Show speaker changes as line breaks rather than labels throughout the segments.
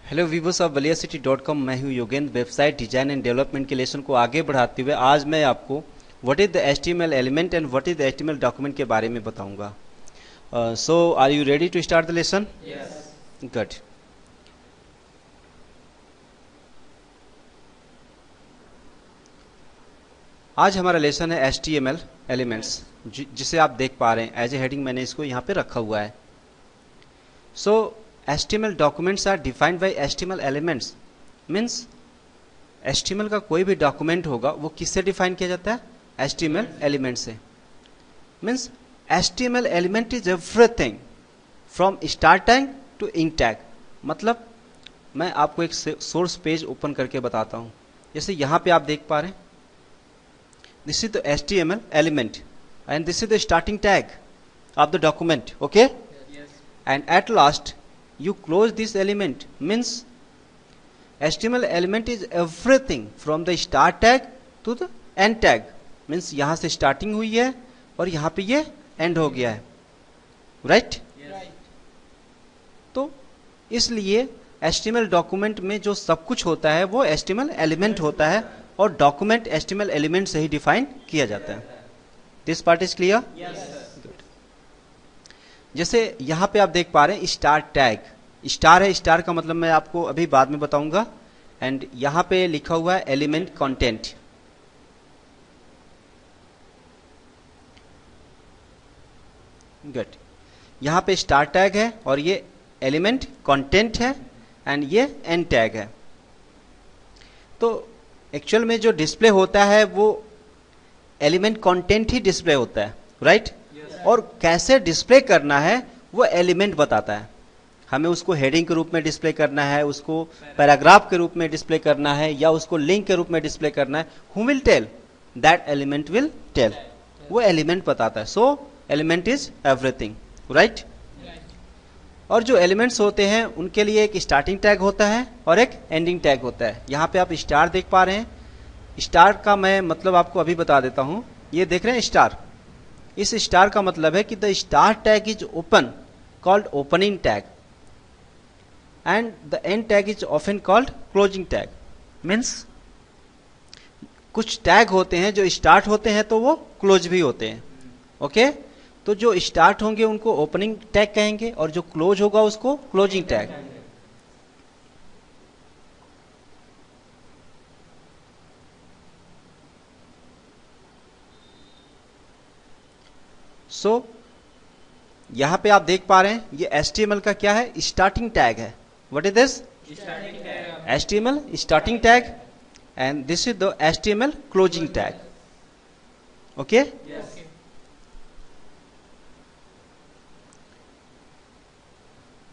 Hello viewers of valiacity.com। मैं हूं Yogendra. Website design and development के लेसन को आगे बढ़ाते हुए आज मैं आपको what is the HTML element and what is the HTML document के बारे में बताऊंगा। So are you ready to start the lesson?
Yes.
Good. आज हमारा लेसन है HTML एलिमेंट्स, जिसे आप देख पा रहे हैं। एज ए हेडिंग मैंने इसको यहाँ पे रखा हुआ है। सो HTML documents are defined by HTML elements। Means HTML का कोई भी डॉक्यूमेंट होगा वो किससे डिफाइन किया जाता है? HTML एलिमेंट से। Means HTML element is everything from start tag to end tag. मतलब मैं आपको एक सोर्स पेज ओपन करके बताता हूं। जैसे यहां पे आप देख पा रहे हैं, this is the HTML element and this is the starting tag of the document. Okay, and at last you close this element। means HTML element is everything from the start tag to the end tag। means यहां से starting हुई है और यहां पे ये and हो गया है, राइट? तो इसलिए HTML डॉक्यूमेंट में जो सब कुछ होता है वो HTML एलिमेंट होता है और डॉक्यूमेंट HTML एलिमेंट से ही डिफाइन किया जाता है। This part is clear? जैसे यहां पे आप देख पा रहे हैं स्टार टैग। स्टार है, स्टार का मतलब मैं आपको अभी बाद में बताऊंगा। एंड यहां पे लिखा हुआ है एलिमेंट कंटेंट। गुड। यहां पे स्टार टैग है और ये एलिमेंट कंटेंट है एंड ये एंड टैग है। तो एक्चुअल में जो डिस्प्ले होता है वो एलिमेंट कंटेंट ही डिस्प्ले होता है, राइट? और कैसे डिस्प्ले करना है वो एलिमेंट बताता है। हमें उसको हेडिंग के रूप में डिस्प्ले करना है, उसको पैराग्राफ के रूप में डिस्प्ले करना है, या उसको लिंक के रूप में डिस्प्ले करना है। Who will tell? That element will tell. वो एलिमेंट बताता है। So element is everything, right? और जो एलिमेंट्स होते हैं उनके लिए एक स्टार्टिंग टैग होता है और एक एंडिंग टैग होता है। यहां पे आप स्टार देख पा रहे हैं। स्टार का मैं मतलब आपको अभी बता देता हूं। ये देख रहे हैं स्टार? इस स्टार का मतलब है कि the star tag is open, called opening tag, and the end tag is often called closing tag. Means कुछ टैग होते हैं जो स्टार्ट होते हैं तो वो क्लोज भी होते हैं। ओके, तो जो स्टार्ट होंगे उनको ओपनिंग टैग कहेंगे और जो क्लोज होगा उसको क्लोजिंग टैग। सो यहां पे आप देख पा रहे हैं ये HTML का क्या है? स्टार्टिंग टैग है। What is this? HTML starting tag and this is the HTML closing tag. Okay,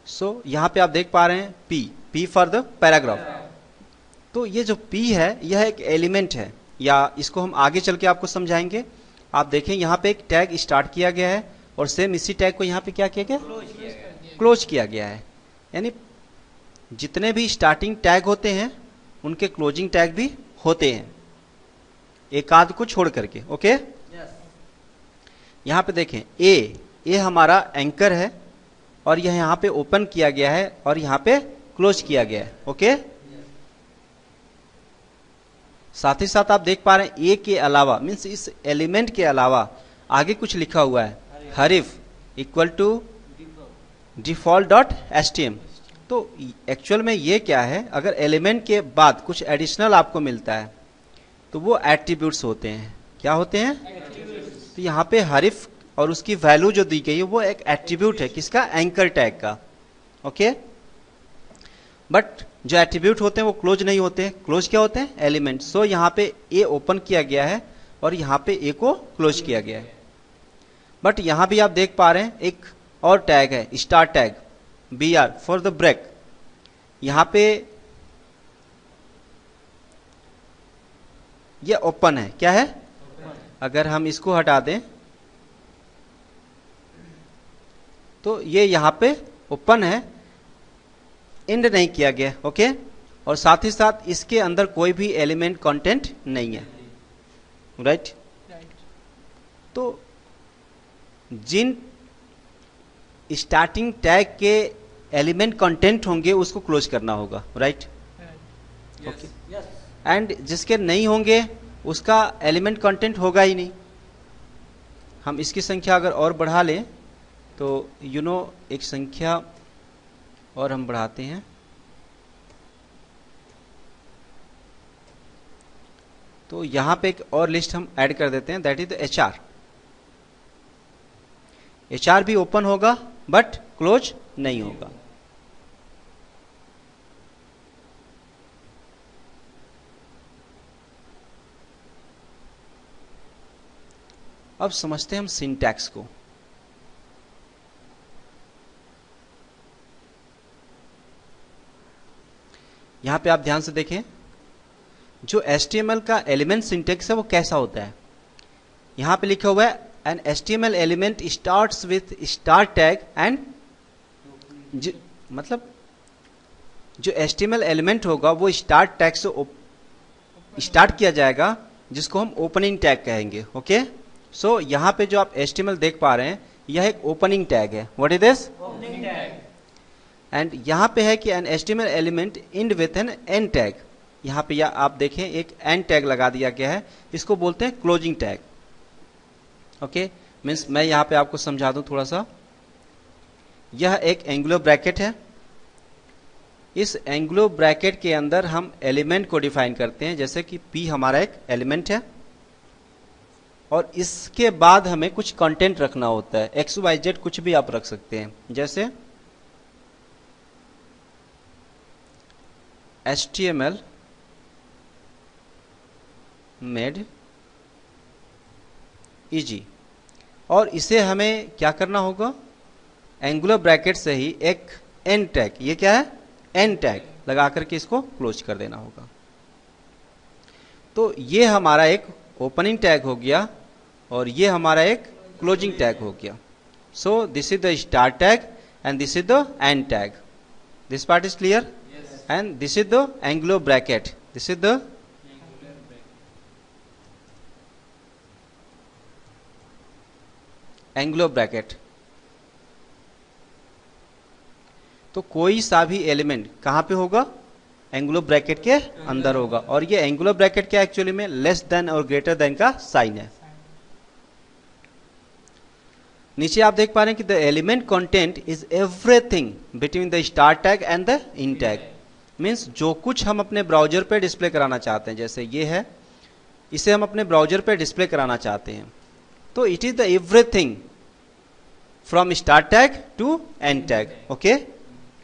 so यहां पे आप देख पा रहे हैं P फॉर द पैराग्राफ। तो ये जो P है यह एक एलिमेंट है, या इसको हम आगे चल के आपको समझाएंगे। आप देखें यहां पे एक टैग स्टार्ट किया गया है और सेम इसी टैग को यहां पे क्या किया गया? क्लोज किया गया है। यानी जितने भी स्टार्टिंग टैग होते हैं उनके क्लोजिंग टैग भी होते हैं, एक आध को छोड़ करके। ओके, यहां पे देखें ए हमारा एंकर है और यह यहां पे ओपन किया गया है और यहां पे क्लोज किया गया है। ओके, साथ ही साथ आप देख पा रहे हैं ए के अलावा, मीन्स इस एलिमेंट के अलावा आगे कुछ लिखा हुआ है, href equal to default dot htm। तो एक्चुअल में ये क्या है? अगर एलिमेंट के बाद कुछ एडिशनल आपको मिलता है तो वो एट्रीब्यूट्स होते हैं। क्या होते हैं? तो यहाँ पे हरीफ और उसकी वैल्यू जो दी गई है वो एक एट्रीब्यूट है। किसका? एंकर टैग का। ओके, बट जो एट्रीब्यूट होते हैं वो क्लोज नहीं होते। क्लोज क्या होते हैं? एलिमेंट। सो यहाँ पे ए ओपन किया गया है और यहाँ पे ए को क्लोज किया गया है। बट यहां भी आप देख पा रहे हैं एक और टैग है, star tag, BR for the break. यहां पे ये ओपन है। क्या है? अगर हम इसको हटा दें तो ये यहां पे ओपन है, एंड नहीं किया गया। ओके, और साथ ही साथ इसके अंदर कोई भी एलिमेंट कंटेंट नहीं है, राइट? तो जिन स्टार्टिंग टैग के एलिमेंट कंटेंट होंगे उसको क्लोज करना होगा, राइट? ओके। एंड जिसके नहीं होंगे उसका एलिमेंट कंटेंट होगा ही नहीं। हम इसकी संख्या अगर और बढ़ा लें तो एक संख्या और हम बढ़ाते हैं, तो यहां पे एक और लिस्ट हम ऐड कर देते हैं, that is the HR. HR भी ओपन होगा बट क्लोज नहीं होगा। अब समझते हैं हम सिंटैक्स को। यहां पे आप ध्यान से देखें, जो HTML का एलिमेंट सिंटैक्स है वो कैसा होता है। यहां पे लिखा हुआ है an HTML element starts with star tag and, मतलब जो HTML एलिमेंट होगा वो स्टार्ट टैग से स्टार्ट किया जाएगा, जिसको हम ओपनिंग टैग कहेंगे। ओके, सो यहां पे जो आप HTML देख पा रहे हैं यह एक ओपनिंग टैग है। What is this? Opening tag. And यहां पे है कि an HTML element end with an end tag. यहां पे आप देखें एक एंड टैग लगा दिया गया है, इसको बोलते हैं क्लोजिंग टैग। ओके, मीन्स मैं यहां पे आपको समझा दूं थोड़ा सा। यह एक एंगुलर ब्रैकेट है। इस एंगुलर ब्रैकेट के अंदर हम एलिमेंट को डिफाइन करते हैं, जैसे कि P हमारा एक एलिमेंट है और इसके बाद हमें कुछ कंटेंट रखना होता है। XYZ कुछ भी आप रख सकते हैं, जैसे HTML मेड इजी, और इसे हमें क्या करना होगा, एंगुलर ब्रैकेट से ही एक एंड टैग, ये क्या है, एंड टैग लगा करके इसको क्लोज कर देना होगा। तो ये हमारा एक ओपनिंग टैग हो गया और ये हमारा एक क्लोजिंग टैग हो गया। So this is the start tag and this is the end tag. This part is clear? And this is the angular bracket, this is the angular bracket. तो कोई सा भी एलिमेंट कहां पे होगा, एंगुलर ब्रैकेट के अंदर होगा। और ये एंगुलर ब्रैकेट क्या एक्चुअली में लेस देन और ग्रेटर देन का साइन है। नीचे आप देख पा रहे हैं कि the element content is everything between the start tag and the in tag. Means जो कुछ हम अपने ब्राउजर पे डिस्प्ले कराना चाहते हैं, जैसे ये है, इसे हम अपने ब्राउजर पे डिस्प्ले कराना चाहते हैं, तो it is the everything from start tag to end tag. Okay,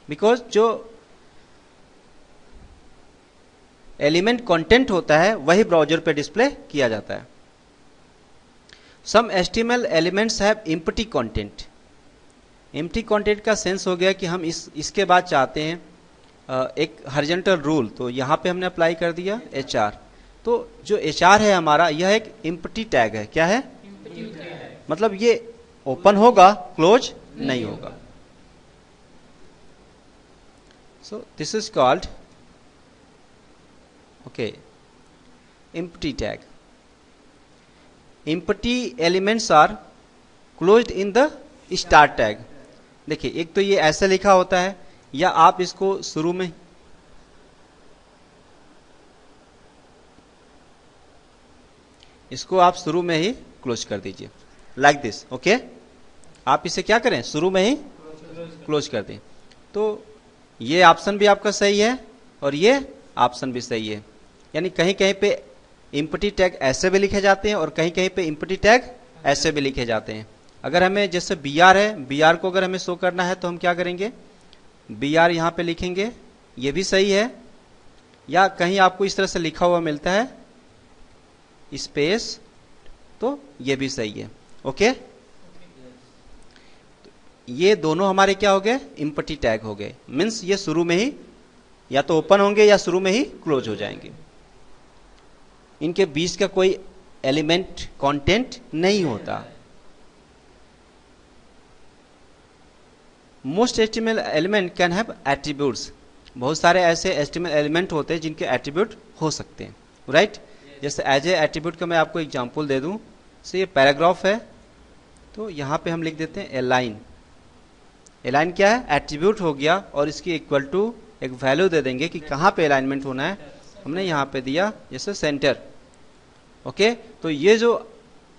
because जो एलिमेंट कंटेंट होता है वही ब्राउजर पे डिस्प्ले किया जाता है। Some HTML elements have empty content. Empty content का सेंस हो गया कि हम इसके बाद चाहते हैं एक हॉरिजॉन्टल रूल, तो यहां पे हमने अप्लाई कर दिया HR। तो जो HR है हमारा, यह एक एम्प्टी टैग है। क्या है? मतलब ये ओपन होगा, क्लोज नहीं होगा। So this is called empty tag. Empty elements are closed in the start tag. देखिए, एक तो ये ऐसे लिखा होता है, या आप इसको शुरू में ही क्लोज कर दीजिए, लाइक दिस। ओके, आप इसे क्या करें, शुरू में ही क्लोज कर दें। तो ये ऑप्शन भी आपका सही है और ये ऑप्शन भी सही है। यानी कहीं कहीं पे एम्प्टी टैग ऐसे भी लिखे जाते हैं और कहीं कहीं पे एम्प्टी टैग ऐसे भी लिखे जाते हैं। अगर हमें जैसे BR है, BR को अगर हमें शो करना है तो हम क्या करेंगे, BR यहां पे लिखेंगे, ये भी सही है। या कहीं आपको इस तरह से लिखा हुआ मिलता है स्पेस, तो ये भी सही है। ओके, ये दोनों हमारे क्या हो गए, एम्प्टी टैग हो गए। मीन्स ये शुरू में ही या तो ओपन होंगे या शुरू में ही क्लोज हो जाएंगे। इनके बीच का कोई एलिमेंट कंटेंट नहीं होता। Most HTML element can have attributes. बहुत सारे ऐसे HTML एलिमेंट होते हैं जिनके एट्रीब्यूट हो सकते हैं, राइट? जैसे एज ए एट्रीब्यूट का मैं आपको एग्जांपल दे दूं, से ये पैराग्राफ है, तो यहां पे हम लिख देते हैं ए लाइन। अलाइन क्या है, एट्रीब्यूट हो गया, और इसकी इक्वल टू एक वैल्यू दे देंगे कि कहाँ पे अलाइनमेंट होना है, हमने यहाँ पे दिया जैसे सेंटर। ओके, तो ये जो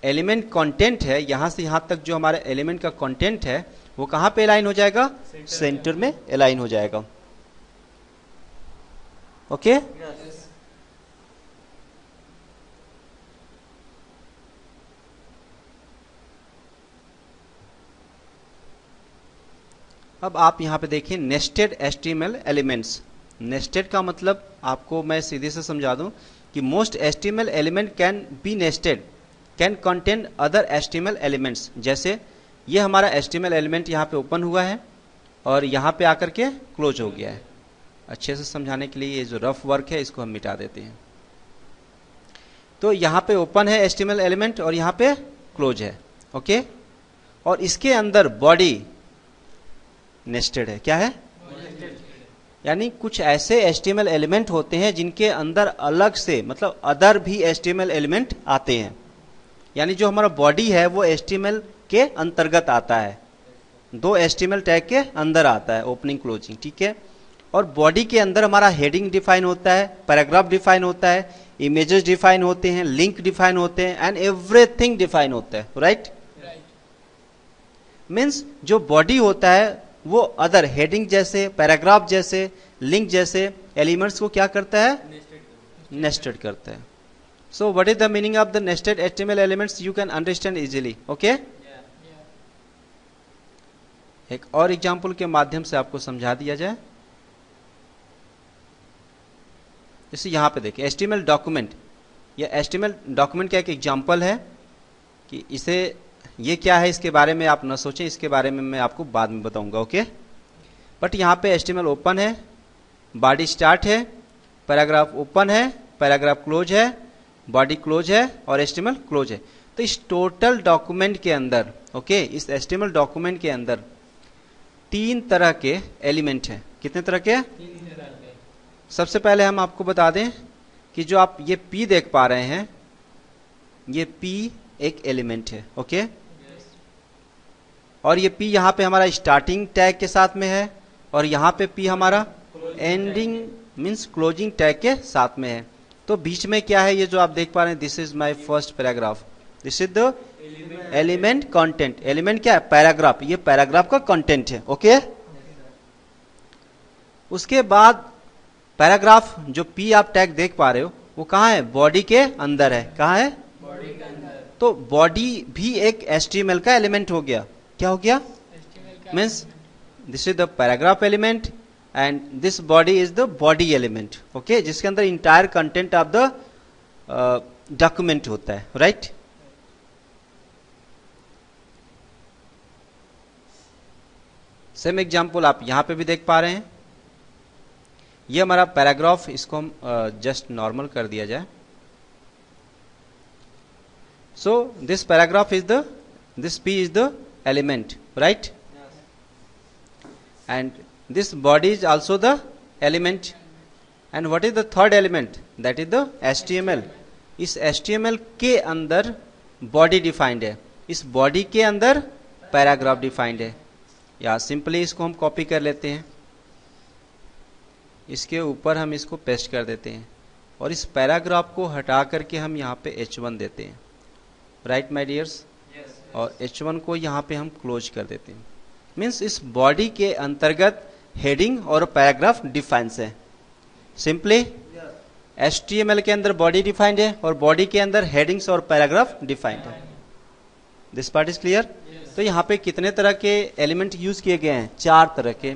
एलिमेंट कंटेंट है, यहाँ से यहाँ तक जो हमारे एलिमेंट का कंटेंट है वो कहाँ पे अलाइन हो जाएगा, सेंटर में अलाइन हो जाएगा। ओके, अब आप यहां पे देखिए नेस्टेड एचटीएमएल एलिमेंट्स। नेस्टेड का मतलब आपको मैं सीधे से समझा दूं कि most HTML element can be nested, can contain other HTML elements. जैसे ये हमारा एचटीएमएल एलिमेंट यहाँ पे ओपन हुआ है और यहाँ पे आकर के क्लोज हो गया है। अच्छे से समझाने के लिए ये जो रफ वर्क है इसको हम मिटा देते हैं। तो यहाँ पे ओपन है एचटीएमएल एलिमेंट और यहाँ पे क्लोज है। ओके, और इसके अंदर बॉडी नेस्टेड है। क्या है, यानी कुछ ऐसे एचटीएमएल एलिमेंट होते हैं जिनके अंदर अलग से मतलब अदर भी एचटीएमएल एलिमेंट आते हैं। यानी जो हमारा बॉडी है वो एचटीएमएल के अंतर्गत आता है, दो एचटीएमएल टैग के अंदर आता है, ओपनिंग क्लोजिंग। ठीक है, और बॉडी के अंदर हमारा हेडिंग डिफाइन होता है, पैराग्राफ डिफाइन होता है, इमेजेस डिफाइन होते हैं, लिंक डिफाइन होते हैं, एंड एवरीथिंग डिफाइन होता है। राइट, मीन्स जो बॉडी होता है वो अदर हेडिंग जैसे, पैराग्राफ जैसे, लिंक जैसे एलिमेंट्स को क्या करता है, नेस्टेड करता है। So what is the meaning of the nested HTML elements, you can understand easily. Okay, एक और एग्जांपल के माध्यम से आपको समझा दिया जाए। जैसे यहां पे देखिए एचटीएमएल डॉक्यूमेंट, यह एचटीएमएल डॉक्यूमेंट का एक एग्जांपल है कि इसे ये क्या है इसके बारे में आप न सोचें, इसके बारे में मैं आपको बाद में बताऊंगा। ओके, बट यहाँ पे एचटीएमएल ओपन है, बॉडी स्टार्ट है, पैराग्राफ ओपन है, पैराग्राफ क्लोज है, बॉडी क्लोज है और एचटीएमएल क्लोज है। तो इस टोटल डॉक्यूमेंट के अंदर, ओके, इस एचटीएमएल डॉक्यूमेंट के अंदर 3 तरह के एलिमेंट हैं। कितने तरह के?
3 तरह के।
सबसे पहले हम आपको बता दें कि जो आप ये P देख पा रहे हैं, ये P एक एलिमेंट है। ओके, और ये P यहाँ पे हमारा स्टार्टिंग टैग के साथ में है और यहाँ पे P हमारा एंडिंग मीन्स क्लोजिंग टैग के साथ में है। तो बीच में क्या है, ये जो आप देख पा रहे हैं, this is my first paragraph, this is the element content. Element क्या है? पैराग्राफ। ये पैराग्राफ का कंटेंट है। ओके, उसके बाद पैराग्राफ जो P आप टैग देख पा रहे हो वो कहाँ है? बॉडी के अंदर है। कहाँ है?
बॉडी के अंदर।
तो बॉडी भी एक HTML का एलिमेंट हो गया। क्या हो गया? Means this is the paragraph element and this body is the body element. Okay, जिसके अंदर entire content of the document होता है। राइट, सेम एग्जांपल आप यहां पे भी देख पा रहे हैं। ये हमारा पैराग्राफ, इसको हम जस्ट नॉर्मल कर दिया जाए। So this paragraph is this P is the element, right?
Yes.
And this body is also the element. And what is the third element? That is the HTML. इस HTML के अंदर body defined है, इस body के अंदर paragraph defined है। या simply इसको हम कॉपी कर लेते हैं, इसके ऊपर हम इसको पेस्ट कर देते हैं और इस पैराग्राफ को हटा करके हम यहाँ पे H1 देते हैं। राइट माय डियर्स, और H1 को यहाँ पे हम क्लोज कर देते हैं। मीन्स इस बॉडी के अंतर्गत हेडिंग और पैराग्राफ डिफाइंस है। सिंपली HTML के अंदर बॉडी डिफाइंड है और बॉडी के अंदर हेडिंग्स और पैराग्राफ डिफाइंड है। This part is clear? तो यहाँ पे कितने तरह के एलिमेंट यूज किए गए हैं? 4 तरह के।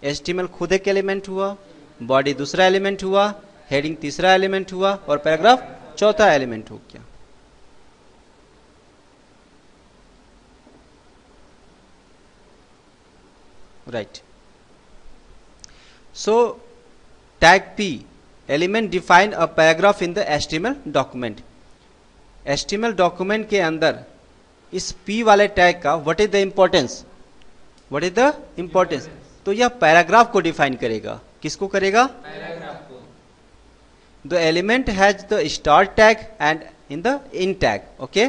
HTML खुद एक एलिमेंट हुआ, बॉडी दूसरा एलिमेंट हुआ, हेडिंग तीसरा एलिमेंट हुआ और पैराग्राफ चौथा एलिमेंट हो गया। Right. So tag P element define a paragraph in the HTML document. HTML document के अंदर इस P वाले टैग का what is the importance? What is the importance? तो यह पैराग्राफ को डिफाइन करेगा। किसको करेगा?
पैराग्राफ को।
The element has the start tag and in the end tag. Okay?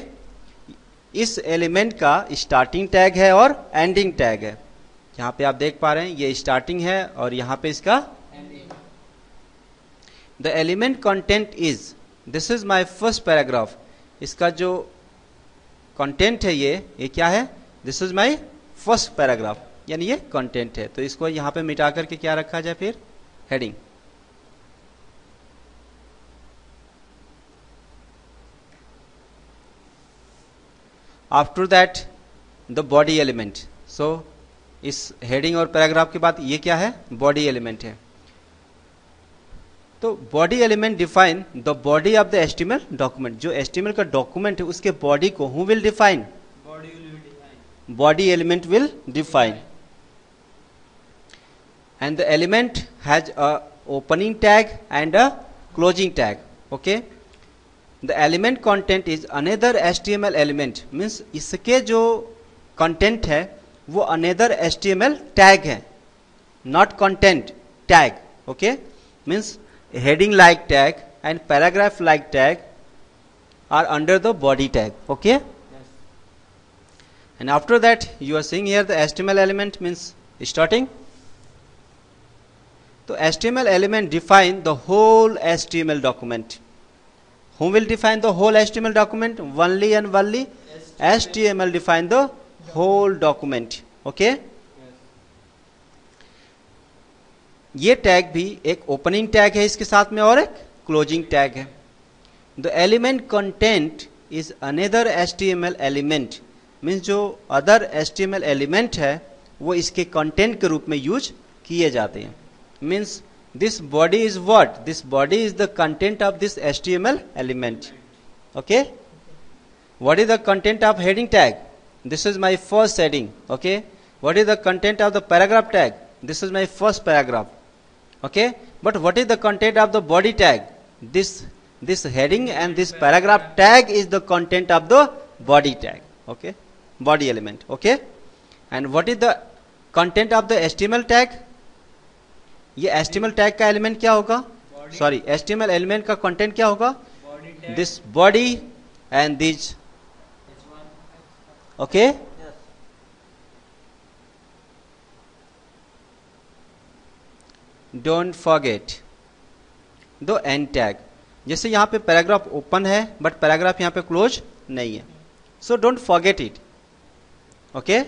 इस एलिमेंट का स्टार्टिंग टैग है और एंडिंग टैग है। यहाँ पे आप देख पा रहे हैं ये स्टार्टिंग है और यहाँ पे इसका the element content is, this is my first paragraph. इसका जो कंटेंट है ये क्या है, this is my first paragraph, यानी ये कंटेंट है। तो इसको यहाँ पे मिटा करके क्या रखा जाए फिर, heading. After that the body element. So इस हेडिंग और पैराग्राफ के बाद ये क्या है, बॉडी एलिमेंट है। तो body element define the body of the HTML document. जो एचटीएमएल का डॉक्यूमेंट है उसके बॉडी को who will define, body element will define. And the element has a opening tag and a closing tag. Okay, the element content is another HTML element, means इसके जो content है वो another HTML tag है, not content, tag. Okay, means heading like tag and paragraph like tag are under the body tag. Okay, yes. And after that you are seeing here the HTML element means starting. So HTML element define the whole HTML document. Who will define the whole HTML document? Only and only HTML define the whole document. Okay, ये tag भी एक opening tag है इसके साथ में और एक closing tag है। The element content is another HTML element, means जो अदर एचटीएमएल एलिमेंट है वो इसके कंटेंट के रूप में यूज किए जाते हैं। Means this body is what, this body is the content of this HTML element. Okay, what is the content of heading tag, this is my first heading. Okay, what is the content of the paragraph tag, this is my first paragraph. Okay, but what is the content of the body tag, this heading and this paragraph tag is the content of the body tag. Okay, body element. Okay, and what is the content of the HTML tag, ये HTML tag का element क्या होगा, sorry HTML element का content क्या होगा, this body and this. Okay, don't forget the end tag. जैसे यहाँ पे पैराग्राफ ओपन है बट पैराग्राफ यहाँ पे क्लोज नहीं है, so don't forget it. Okay,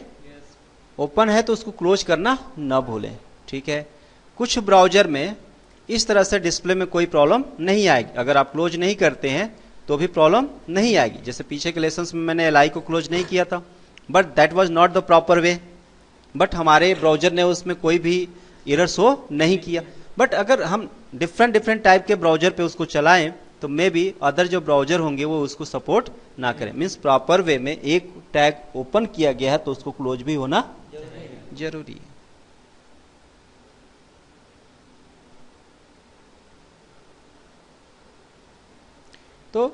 open है तो उसको क्लोज करना ना भूलें। ठीक है, कुछ ब्राउजर में इस तरह से डिस्प्ले में कोई प्रॉब्लम नहीं आएगी, अगर आप क्लोज नहीं करते हैं तो भी प्रॉब्लम नहीं आएगी। जैसे पीछे के लेसन्स में मैंने एल को क्लोज नहीं किया था, but that was not the proper way, but हमारे ब्राउजर ने उसमें कोई भी एरर शो नहीं किया। बट अगर हम डिफरेंट टाइप के ब्राउजर पे उसको चलाएं तो मे बी अदर जो ब्राउजर होंगे वो उसको सपोर्ट ना करें। मीन्स प्रॉपर वे में एक टैग ओपन किया गया है तो उसको क्लोज भी होना जरूरी है। तो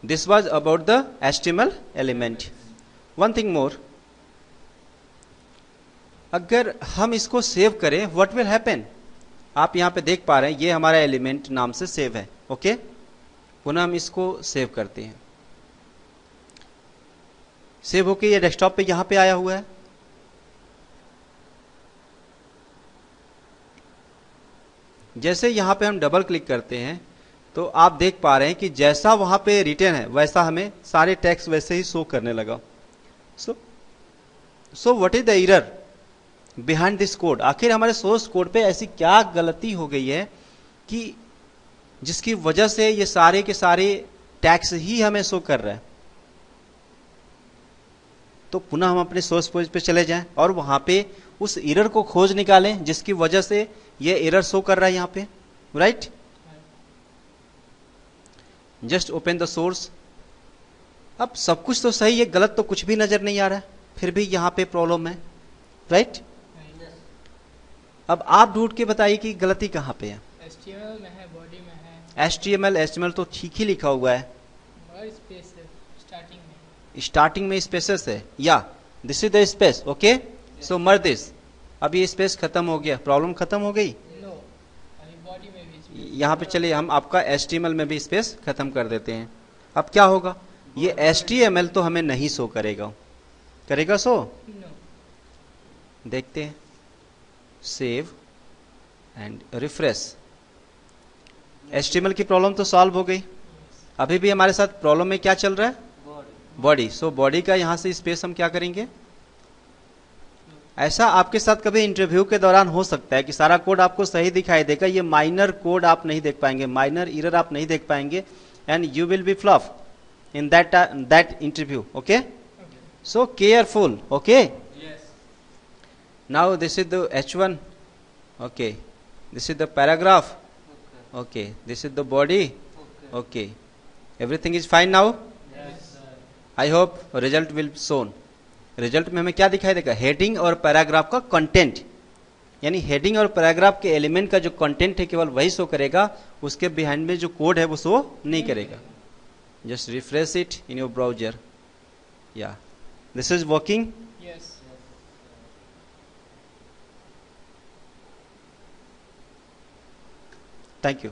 this was about the HTML element. One thing more, अगर हम इसको सेव करें व्हाट विल हैपन, आप यहां पे देख पा रहे हैं ये हमारा एलिमेंट नाम से सेव है। ओके, पुनः हम इसको सेव करते हैं, सेव होके ये डेस्कटॉप पे यहां पे आया हुआ है। जैसे यहां पे हम डबल क्लिक करते हैं तो आप देख पा रहे हैं कि जैसा वहां पे रिटर्न है वैसा हमें सारे टेक्स्ट वैसे ही शो करने लगा। So what is the error behind this code, आखिर हमारे सोर्स कोड पे ऐसी क्या गलती हो गई है कि जिसकी वजह से ये सारे के सारे टैक्स ही हमें शो कर रहा है। तो पुनः हम अपने सोर्स पेज पे चले जाएं और वहां पे उस एरर को खोज निकालें जिसकी वजह से ये एरर शो कर रहा है यहां पे। Right, just open the source. अब सब कुछ तो सही है, गलत तो कुछ भी नजर नहीं आ रहा है, फिर भी यहां पे प्रॉब्लम है। राइट, अब आप ढूंढ के बताइए कि गलती कहां पे है।
HTML में है, बॉडी में है।
HTML तो ठीक ही लिखा हुआ है,
और स्पेस है स्टार्टिंग में,
स्टार्टिंग में स्पेसेस है, या this is the space. Okay, so mar this. अब ये स्पेस खत्म हो गया, प्रॉब्लम खत्म हो गई।
नो, बॉडी में भी
यहाँ पे चलिए हम आपका HTML में भी स्पेस खत्म कर देते हैं। अब क्या होगा, ये HTML तो हमें नहीं शो करेगा, करेगा शो,
नो।
देखते हैं। Save and refresh. HTML की प्रॉब्लम तो सॉल्व हो गई। अभी भी हमारे साथ प्रॉब्लम में क्या चल रहा है? बॉडी। सो बॉडी का यहां से स्पेस हम क्या करेंगे? ऐसा आपके साथ कभी इंटरव्यू के दौरान हो सकता है कि सारा कोड आपको सही दिखाई देगा, ये माइनर कोड आप नहीं देख पाएंगे, माइनर एरर आप नहीं देख पाएंगे, and you will be flop in that interview. Okay, so careful. Okay,
Yes.
now this is the H1. Okay, this is the paragraph. Okay, this is the body. Okay, everything is fine now.
Yes, sir.
I hope result will shown. Result में हमें क्या दिखाई देगा? Heading और paragraph का content, यानी heading और paragraph के एलिमेंट का जो कंटेंट है केवल वही शो करेगा, उसके बिहाइंड में जो कोड है वो शो नहीं करेगा। Just refresh it in your browser. Yeah, this is working.
Yes.
Thank you.